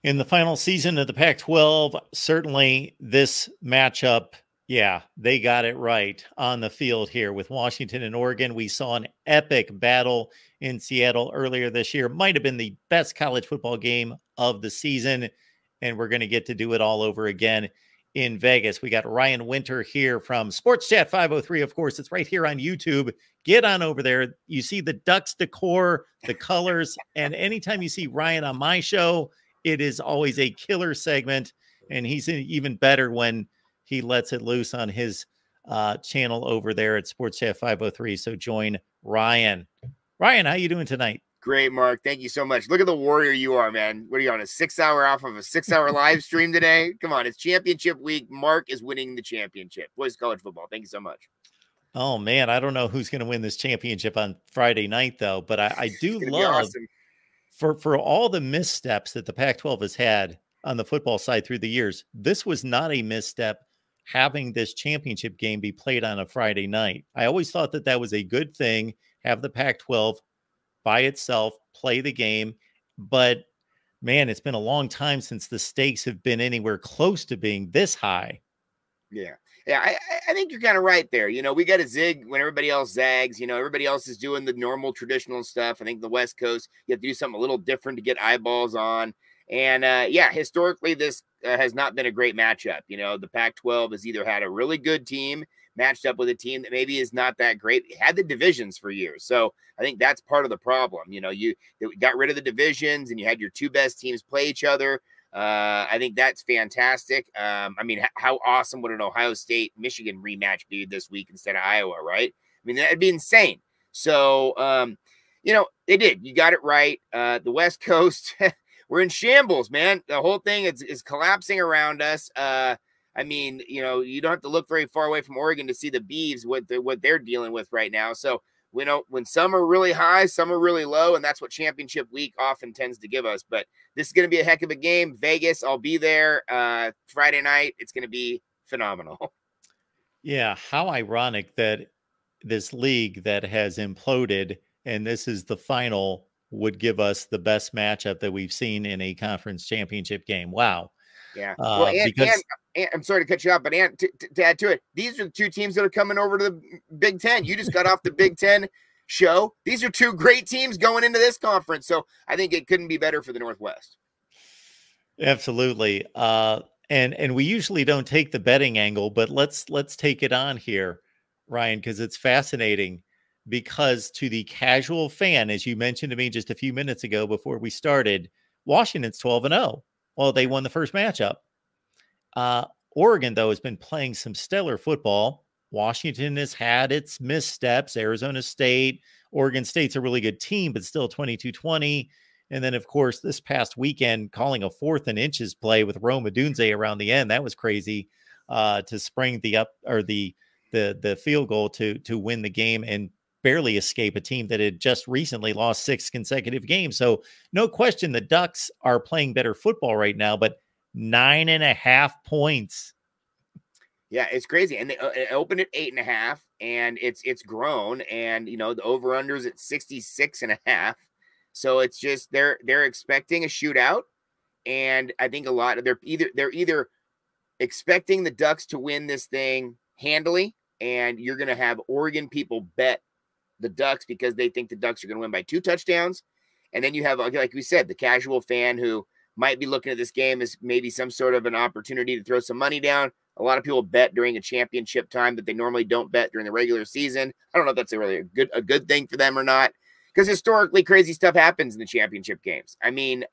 In the final season of the Pac-12, certainly this matchup, yeah, they got it right on the field here with Washington and Oregon. We saw an epic battle in Seattle earlier this year. Might have been the best college football game of the season, and we're going to get to do it all over again in Vegas. We got Ryan Winter here from Sports Chat 503. Of course, it's right here on YouTube. Get on over there. You see the Ducks decor, the colors, and anytime you see Ryan on my show, it is always a killer segment, and he's even better when he lets it loose on his channel over there at Sports Chat 503. So join Ryan. Ryan, how you doing tonight? Great, Mark. Thank you so much. Look at the warrior you are, man. What are you on, a 6 hour off of a 6 hour live stream today? Come on, it's championship week. Mark is winning the championship. Boys college football. Thank you so much. Oh, man, I don't know who's going to win this championship on Friday night, though, but I do love awesome. for all the missteps that the Pac-12 has had on the football side through the years. This was not a misstep having this championship game be played on a Friday night. I always thought that that was a good thing, have the Pac-12 by itself play the game. But man, it's been a long time since the stakes have been anywhere close to being this high. Yeah. I think you're kind of right there. You know, we got to zig when everybody else zags. You know, everybody else is doing the normal traditional stuff. I think the West Coast, you have to do something a little different to get eyeballs on. And yeah, historically, this has not been a great matchup. You know, the Pac-12 has either had a really good team matched up with a team that maybe is not that great. It had the divisions for years. So I think that's part of the problem. You know, you got rid of the divisions and you had your two best teams play each other. I think that's fantastic. I mean, how awesome would an Ohio State Michigan rematch be this week instead of Iowa, right? I mean, that'd be insane. So, you know, they did. You got it right. The West Coast, we're in shambles, man. The whole thing is collapsing around us. I mean, you know, you don't have to look very far away from Oregon to see the Beavs, what they're dealing with right now. So, we know when some are really high, some are really low, and that's what championship week often tends to give us. But this is going to be a heck of a game. Vegas, I'll be there Friday night. It's going to be phenomenal. Yeah, how ironic that this league that has imploded and this is the final would give us the best matchup that we've seen in a conference championship game. Wow. Yeah. Well, and I'm sorry to cut you off, but to add to it, these are the two teams that are coming over to the Big Ten. You just got off the Big Ten show. These are two great teams going into this conference. So I think it couldn't be better for the Northwest. Absolutely. And we usually don't take the betting angle, but let's take it on here, Ryan, because it's fascinating. Because to the casual fan, as you mentioned to me just a few minutes ago before we started, Washington's 12-0. Well, they won the first matchup. Oregon, though, has been playing some stellar football. Washington has had its missteps. Arizona State, Oregon State's a really good team, but still 22-20. And then, of course, this past weekend, calling a 4th and inches play with Rome Odunze around the end. That was crazy to spring the field goal to win the game and barely escape a team that had just recently lost 6 consecutive games. So no question the Ducks are playing better football right now, but 9.5 points. Yeah, it's crazy. And they opened at 8.5 and it's grown, and you know, the over under is at 66.5. So it's just, they're expecting a shootout. And I think a lot of they're either expecting the Ducks to win this thing handily, and you're going to have Oregon people bet the Ducks because they think the Ducks are going to win by 2 touchdowns. And then you have, like we said, the casual fan who might be looking at this game as maybe some sort of an opportunity to throw some money down. A lot of people bet during a championship time that they normally don't bet during the regular season. I don't know if that's a good thing for them or not, because historically crazy stuff happens in the championship games. I mean,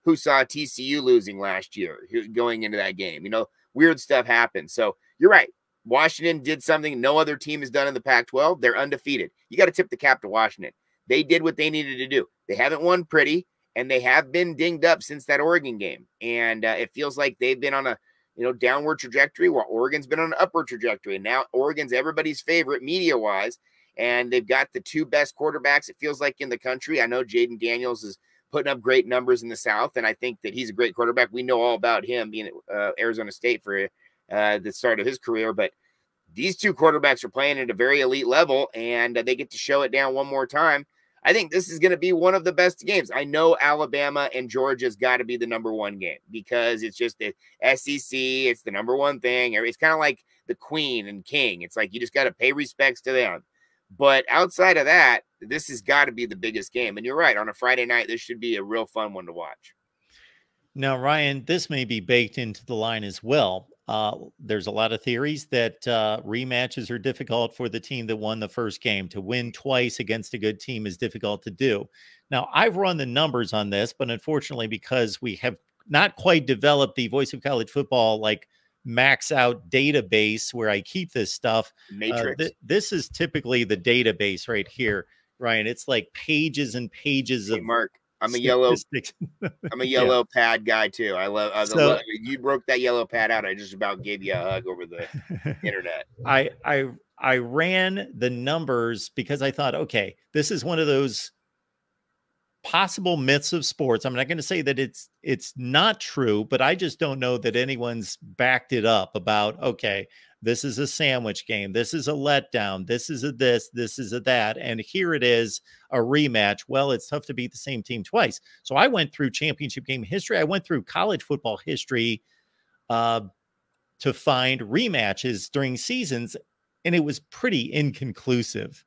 who saw TCU losing last year going into that game? You know, weird stuff happens. So you're right. Washington did something no other team has done in the Pac-12. They're undefeated. You got to tip the cap to Washington. They did what they needed to do. They haven't won pretty, and they have been dinged up since that Oregon game. And it feels like they've been on a downward trajectory while Oregon's been on an upward trajectory. And now Oregon's everybody's favorite media-wise, and they've got the 2 best quarterbacks, it feels like, in the country. I know Jaden Daniels is putting up great numbers in the South, and I think that he's a great quarterback. We know all about him being at Arizona State for the start of his career, but these 2 quarterbacks are playing at a very elite level, and they get to show it down one more time. I think this is going to be one of the best games. I know Alabama and Georgia's got to be the #1 game because it's just the SEC. It's the #1 thing. It's kind of like the queen and king. It's like you just got to pay respects to them. But outside of that, this has got to be the biggest game. And you're right. On a Friday night, this should be a real fun one to watch. Now, Ryan, this may be baked into the line as well. There's a lot of theories that rematches are difficult for the team that won the first game. To win twice against a good team is difficult to do. Now, I've run the numbers on this, but unfortunately, because we have not quite developed the Voice of College Football like max out database where I keep this stuff, Matrix. This is typically the database right here, Ryan. It's like pages and pages of Mark. I'm a statistics. I'm a yellow pad guy too. I love. You broke that yellow pad out. I just about gave you a hug over the internet. I ran the numbers because I thought, okay, this is one of those possible myths of sports. I'm not going to say that it's not true, but I just don't know that anyone's backed it up about, okay, this is a sandwich game. This is a letdown. This is a this is a that. And here it is, a rematch. Well, it's tough to beat the same team twice. So I went through championship game history. I went through college football history to find rematches during seasons, and it was pretty inconclusive.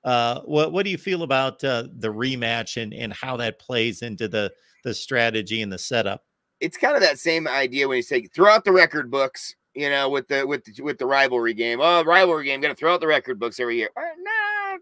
What do you feel about the rematch and how that plays into the strategy and the setup? It's kind of that same idea when you say throw out the record books, you know, with the rivalry game. Oh, rivalry game, got to throw out the record books every year. No.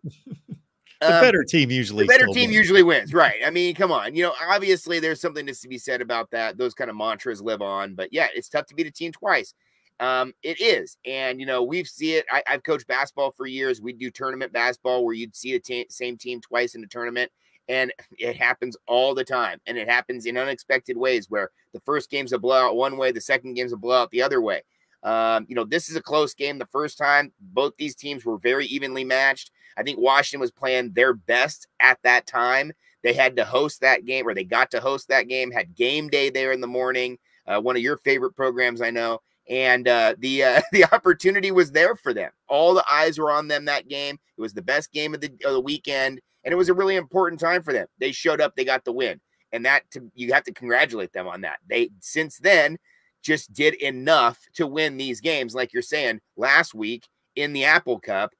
The better team usually wins, right? I mean, come on, you know, obviously there's something to be said about that. Those kind of mantras live on, but yeah, it's tough to beat a team twice. It is, and you know, we see it. I've coached basketball for years. We do tournament basketball where you'd see the same team twice in a tournament, and it happens all the time, and it happens in unexpected ways where the first game's a blowout one way, the second game's a blowout the other way. You know, this is a close game. The first time, both these teams were very evenly matched. I think Washington was playing their best at that time. They had to host that game, or they got to host that game, had game day there in the morning. One of your favorite programs, I know. And the opportunity was there for them. All the eyes were on them that game. It was the best game of the weekend, and it was a really important time for them. They showed up, they got the win, and you have to congratulate them on that. They since then just did enough to win these games, like you're saying last week in the Apple Cup.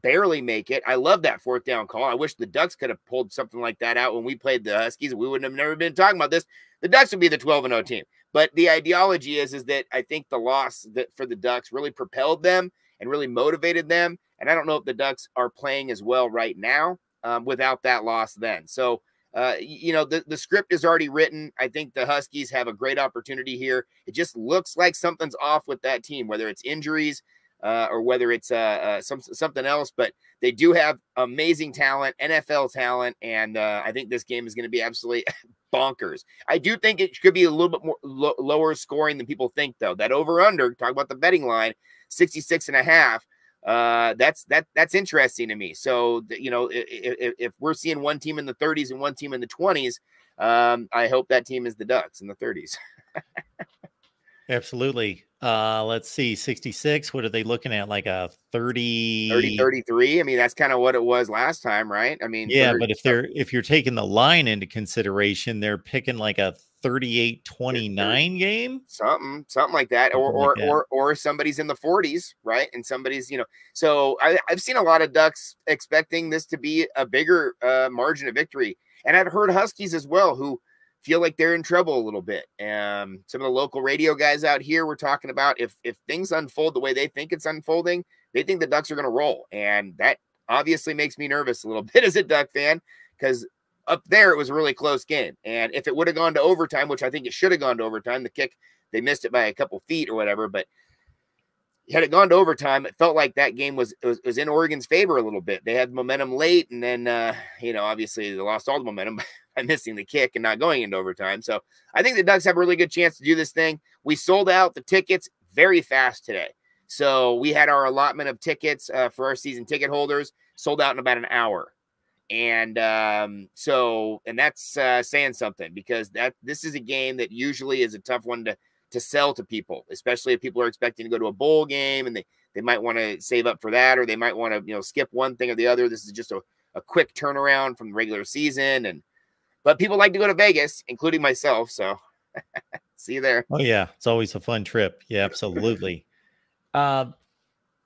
Barely make it. I love that 4th down call. I wish the Ducks could have pulled something like that out when we played the Huskies. We wouldn't have never been talking about this. The Ducks would be the 12-0 team. But the ideology is that I think the loss for the Ducks really propelled them and really motivated them. And I don't know if the Ducks are playing as well right now without that loss then. So, you know, the script is already written. I think the Huskies have a great opportunity here. It just looks like something's off with that team, whether it's injuries, or whether it's something else, but they do have amazing talent, NFL talent, and I think this game is going to be absolutely bonkers. I do think it could be a little bit more lower scoring than people think, though. That over/under, talk about the betting line, 66.5. That's interesting to me. So, you know, if we're seeing one team in the 30s and one team in the 20s, I hope that team is the Ducks in the 30s. Absolutely. Let's see, 66. What are they looking at? Like a 33. I mean, that's kind of what it was last time, right? I mean, yeah, but if you're taking the line into consideration, they're picking like a 38-29 game, something like that, or somebody's in the 40s, right? And somebody's, you know, so I've seen a lot of Ducks expecting this to be a bigger margin of victory, and I've heard Huskies as well who feel like they're in trouble a little bit. Some of the local radio guys out here were talking about if things unfold the way they think it's unfolding, they think the Ducks are going to roll. And that obviously makes me nervous a little bit as a Duck fan, because up there it was a really close game. And if it would have gone to overtime, which I think it should have gone to overtime, the kick, they missed it by a couple feet or whatever, but had it gone to overtime, it felt like that game was in Oregon's favor a little bit. They had momentum late, and then, you know, obviously they lost all the momentum by missing the kick and not going into overtime. So I think the Ducks have a really good chance to do this thing. We sold out the tickets very fast today. So we had our allotment of tickets for our season ticket holders sold out in about an hour. And and that's saying something, because this is a game that usually is a tough one to sell to people, especially if people are expecting to go to a bowl game and they might want to save up for that, or they might want to, you know, skip one thing or the other. This is just a a quick turnaround from the regular season. But people like to go to Vegas, including myself. So see you there. Oh yeah, it's always a fun trip. Yeah, absolutely. Uh,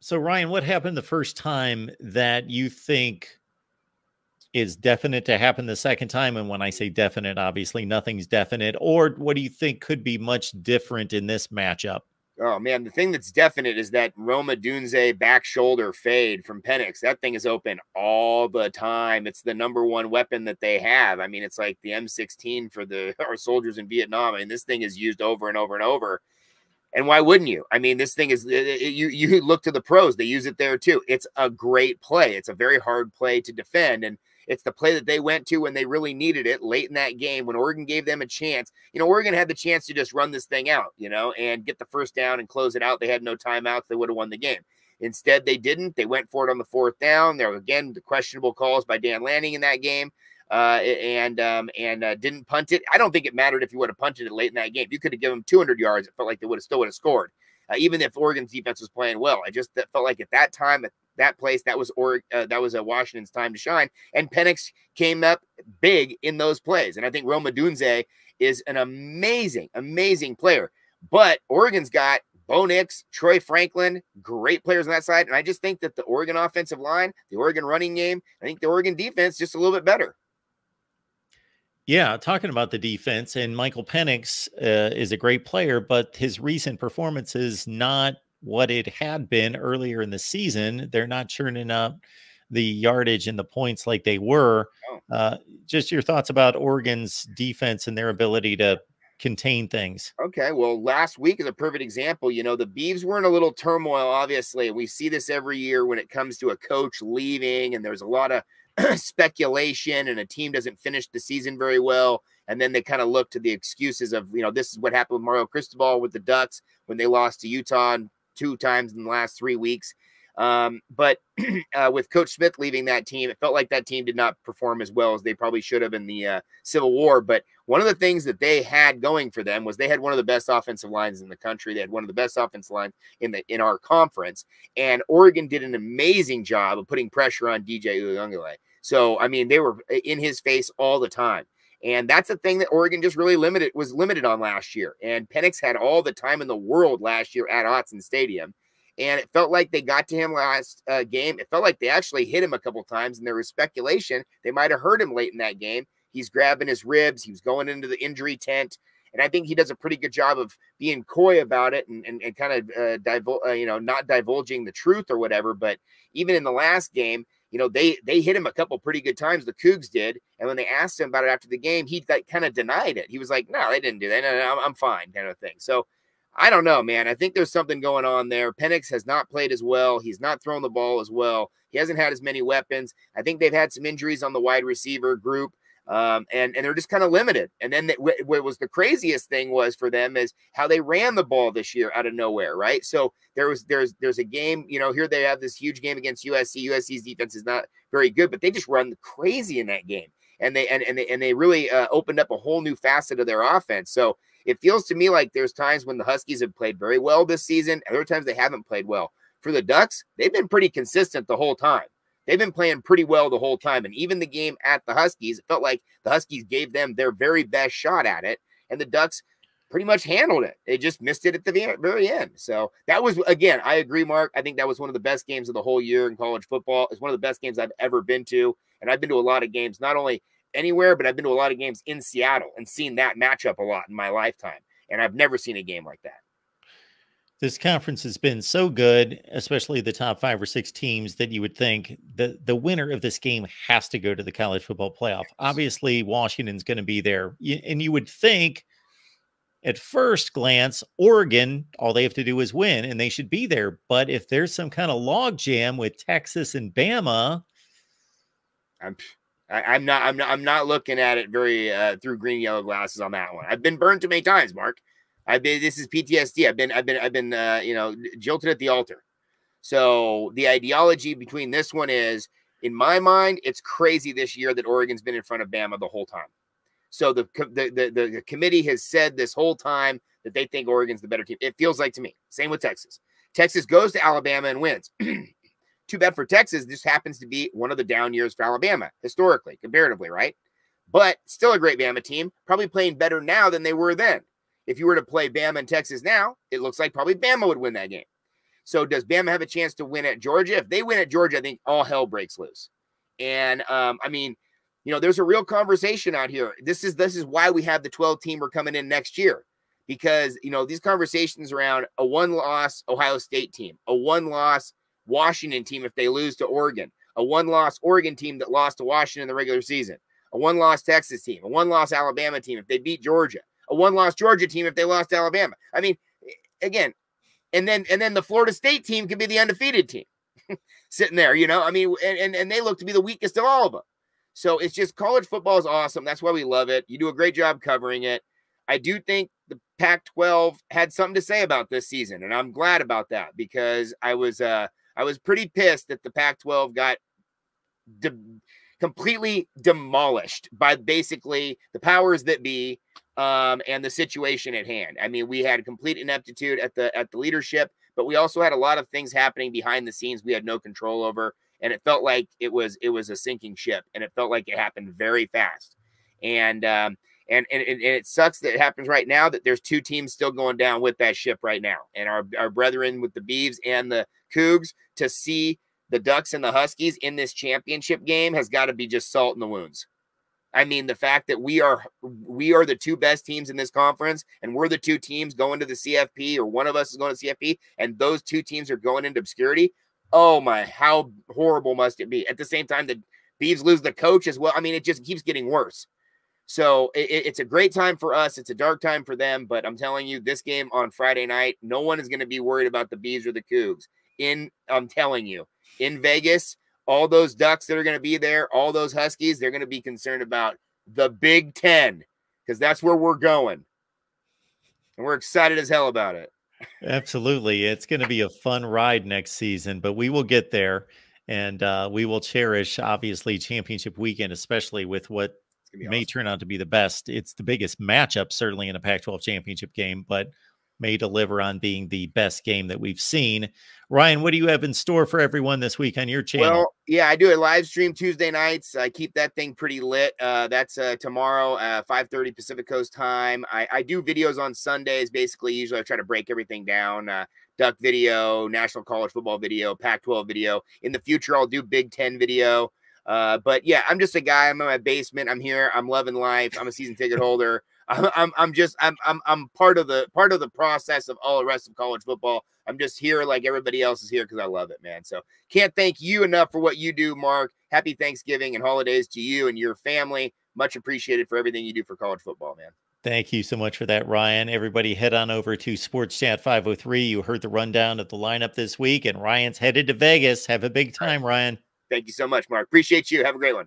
so Ryan, what happened the first time that you think is definite to happen the second time? And when I say definite, obviously nothing's definite. Or what do you think could be much different in this matchup? Oh man, the thing that's definite is that Roma Dunze back shoulder fade from Penix. That thing is open all the time. It's the #1 weapon that they have. I mean, it's like the M16 for our soldiers in Vietnam. I mean, this thing is used over and over and over. And why wouldn't you? I mean, this thing is, you look to the pros, they use it there too. It's a great play. It's a very hard play to defend. And it's the play that they went to when they really needed it late in that game when Oregon gave them a chance. You know, Oregon had the chance to just run this thing out, you know, and get the first down and close it out. They had no timeouts. They would have won the game. Instead, they didn't. They went for it on the 4th down. There were, again, the questionable calls by Dan Lanning in that game. And didn't punt it. I don't think it mattered if you would have punted it late in that game. You could have given them 200 yards. It felt like they still would have scored, even if Oregon's defense was playing well. I just felt like at that time, at that place, that was Washington's time to shine. And Penix came up big in those plays. And I think Roma Dunze is an amazing, amazing player. But Oregon's got Bo Nix, Troy Franklin, great players on that side. And I just think that the Oregon offensive line, the Oregon running game, I think the Oregon defense just a little bit better. Yeah, talking about the defense, and Michael Penix is a great player, but his recent performance is not what it had been earlier in the season. They're not churning up the yardage and the points like they were. Just your thoughts about Oregon's defense and their ability to contain things. Okay, well, last week is a perfect example. You know, the Beavs were in a little turmoil, obviously. We see this every year when it comes to a coach leaving, and there's a lot of speculation, and a team doesn't finish the season very well. And then they kind of look to the excuses of, you know, this is what happened with Mario Cristobal with the Ducks when they lost to Utah 2 times in the last 3 weeks. But with Coach Smith leaving that team, it felt like that team did not perform as well as they probably should have in the Civil War. But one of the things that they had going for them was they had one of the best offensive lines in the country. They had one of the best offensive lines in our conference. And Oregon did an amazing job of putting pressure on DJ Uiagalelei. So, I mean, they were in his face all the time. And that's a thing that Oregon just really was limited on last year. And Penix had all the time in the world last year at Autzen Stadium. And it felt like they got to him last game. It felt like they actually hit him a couple times, and there was speculation they might have hurt him late in that game. He's grabbing his ribs. He was going into the injury tent. And I think he does a pretty good job of being coy about it and kind of, not divulging the truth or whatever. But even in the last game, you know, they hit him a couple pretty good times. The Cougs did. And when they asked him about it after the game, he kind of denied it. He was like, no, they didn't do that. No, I'm fine, kind of thing. So I don't know, man. I think there's something going on there. Penix has not played as well. He's not thrown the ball as well. He hasn't had as many weapons. I think they've had some injuries on the wide receiver group. And they're just kind of limited. And then what was the craziest thing was for them is how they ran the ball this year out of nowhere, right? So there's a game, you know, here they have this huge game against USC. USC's defense is not very good, but they just run crazy in that game. And they really opened up a whole new facet of their offense. So it feels to me like there's times when the Huskies have played very well this season. Other times they haven't played well. For the Ducks, they've been pretty consistent the whole time. They've been playing pretty well the whole time. And even the game at the Huskies, it felt like the Huskies gave them their very best shot at it. And the Ducks pretty much handled it. They just missed it at the very end. So that was, again, I agree, Mark. I think that was one of the best games of the whole year in college football. It's one of the best games I've ever been to. And I've been to a lot of games, not only anywhere, but I've been to a lot of games in Seattle and seen that matchup a lot in my lifetime. And I've never seen a game like that. This conference has been so good, especially the top 5 or 6 teams, that you would think the winner of this game has to go to the college football playoff. Obviously, Washington's going to be there. And you would think at first glance, Oregon, all they have to do is win and they should be there. But if there's some kind of log jam with Texas and Bama, I'm not looking at it very through green and yellow glasses on that one. I've been burned too many times, Mark. This is PTSD. I've been jilted at the altar. So the ideology between this one is, in my mind, it's crazy this year that Oregon's been in front of Bama the whole time. So the committee has said this whole time that they think Oregon's the better team. It feels like to me. Same with Texas. Texas goes to Alabama and wins. Too bad for Texas. This happens to be one of the down years for Alabama, historically, comparatively, right? But still a great Bama team, probably playing better now than they were then. If you were to play Bama and Texas now, it looks like probably Bama would win that game. So does Bama have a chance to win at Georgia? If they win at Georgia, I think all hell breaks loose. And I mean, you know, there's a real conversation out here. This is why we have the 12-teamer coming in next year, because, you know, these conversations around a 1-loss Ohio State team, a 1-loss Washington team if they lose to Oregon, a 1-loss Oregon team that lost to Washington in the regular season, a 1-loss Texas team, a 1-loss Alabama team if they beat Georgia, a 1-loss Georgia team if they lost to Alabama. I mean, again, and then the Florida State team could be the undefeated team sitting there, you know. I mean, and they look to be the weakest of all of them. So it's just, college football is awesome. That's why we love it. You do a great job covering it. I do think the Pac-12 had something to say about this season, and I'm glad about that, because I was pretty pissed that the Pac-12 got completely demolished by basically the powers that be, and the situation at hand. I mean, we had complete ineptitude at the leadership, but we also had a lot of things happening behind the scenes we had no control over, and it felt like it was a sinking ship, and it felt like it happened very fast. And it sucks that it happens right now, that there's 2 teams still going down with that ship right now. And our brethren with the Beavs and the Cougs, to see the Ducks and the Huskies in this championship game has got to be just salt in the wounds. I mean, the fact that we are the 2 best teams in this conference, and we're the 2 teams going to the CFP, or one of us is going to CFP, and those 2 teams are going into obscurity. Oh my, how horrible must it be? At the same time, the Beavs lose the coach as well. I mean, it just keeps getting worse. So it's a great time for us. It's a dark time for them. But I'm telling you, this game on Friday night, no one is going to be worried about the Beavs or the Cougs. I'm telling you, in Vegas, all those Ducks that are going to be there, all those Huskies, they're going to be concerned about the Big Ten, because that's where we're going. And we're excited as hell about it. Absolutely. It's going to be a fun ride next season, but we will get there, and we will cherish, obviously, championship weekend, especially with what may turn out to be the best. It's the biggest matchup, certainly, in a Pac-12 championship game, but may deliver on being the best game that we've seen. Ryan, what do you have in store for everyone this week on your channel? Well, yeah, I do a live stream Tuesday nights. I keep that thing pretty lit. That's tomorrow, 5:30 Pacific Coast time. I do videos on Sundays. Basically, usually I try to break everything down. Duck video, National College Football video, Pac-12 video. In the future, I'll do Big Ten video. But yeah, I'm just a guy. I'm in my basement. I'm here. I'm loving life. I'm a season ticket holder. I'm part of the process of all the rest of college football. I'm just here like everybody else is here because I love it, man. So can't thank you enough for what you do, Mark. Happy Thanksgiving and holidays to you and your family. Much appreciated for everything you do for college football, man. Thank you so much for that, Ryan. Everybody head on over to Sports Chat 503. You heard the rundown of the lineup this week, and Ryan's headed to Vegas. Have a big time, Ryan. Thank you so much, Mark. Appreciate you. Have a great one.